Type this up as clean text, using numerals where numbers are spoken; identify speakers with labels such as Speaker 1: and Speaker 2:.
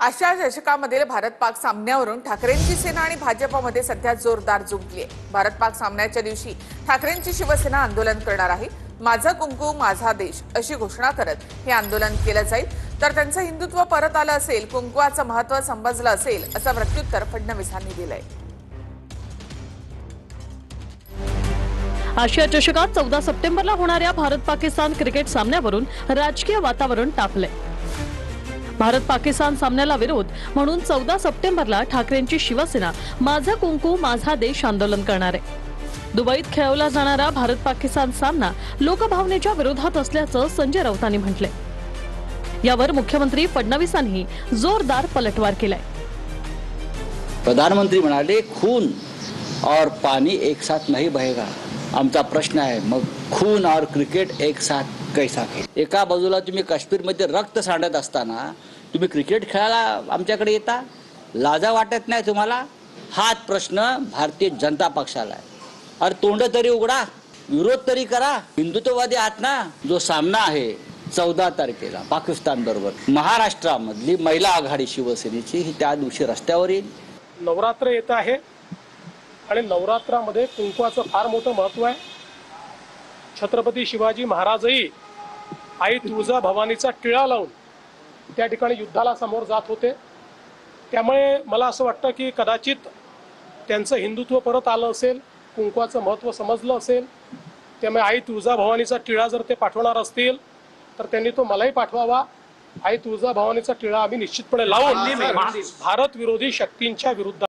Speaker 1: आशिया चषकामधील भारत पाक सामन्यावरून ठाकरेंची सेना आणि भाजपमध्ये सध्या जोरदार जुंपली आहे। भारत पाक सामन्याच्या दिवशी ठाकरेंची शिवसेना आंदोलन करणार आहे। माझा कुंकू माझा देश अशी घोषणा करत हे आंदोलन केलं जाईल। तर त्यांचं हिंदुत्व परत आलं असेल, कुंकवाचं महत्त्व समजलं असेल असं प्रत्युत्तर फडणवीसांनी दिलंय।
Speaker 2: आशिया चषकात 14 सप्टेंबरला होणाऱ्या भारत पाकिस्तान क्रिकेट सामन्यावरून राजकीय वातावरण तापलंय। भारत पाकिस्तान सामन्याला विरोध म्हणून 14 सप्टेंबरला ठाकरेंची शिवसेना माझा कुंकू माझा देश आंदोलन करणार आहे। दुबईत खेळवला जाणारा भारत पाकिस्तान सामना लोकभावनेच्या विरोधात असल्याचं संजय राऊतांनी म्हटलंय। यावर मुख्यमंत्री फडणवीसांनी जोरदार पलटवार केलाय।
Speaker 3: प्रधानमंत्री म्हणाले खून और पानी एक साथ नहीं बहेगा। आमचा प्रश्न आहे, मग खून और क्रिकेट एक साथ कैसा खेळ? एका बाजूला तुम्ही काश्मीरमध्ये रक्त सांडत असताना तुम्ही क्रिकेट खेळायला आमच्याकडे येता? लाजा वाटत नाही तुम्हाला? हाच प्रश्न भारतीय जनता पक्षाला आहे। अरे तोंड तरी उघडा, विरोध तरी करा। हिंदुत्ववादी आहात ना? जो सामना आहे 14 तारखेला पाकिस्तान बरोबर महाराष्ट्रामधली महिला आघाडी शिवसेनेची ही त्या दिवशी रस्त्यावर येईल।
Speaker 4: नवरात्र येत आहे आणि नवरात्रामध्ये कुंकवाचं फार मोठं महत्त्व आहे। छत्रपती शिवाजी महाराजही आई तुळजाभवानीचा टिळा लावून त्या ठिकाणी युद्धाला समोर जात होते। त्यामुळे मला असं वाटतं की कदाचित त्यांचं हिंदुत्व परत आलं असेल, कुंकवाचं महत्त्व समजलं असेल। त्यामुळे आई तुळजाभवानीचा टिळा जर ते पाठवणार असतील तर त्यांनी तो मलाही पाठवावा। आई तुळजाभवानीचा टिळा आम्ही निश्चितपणे लावून भारत विरोधी शक्तींच्या विरुद्ध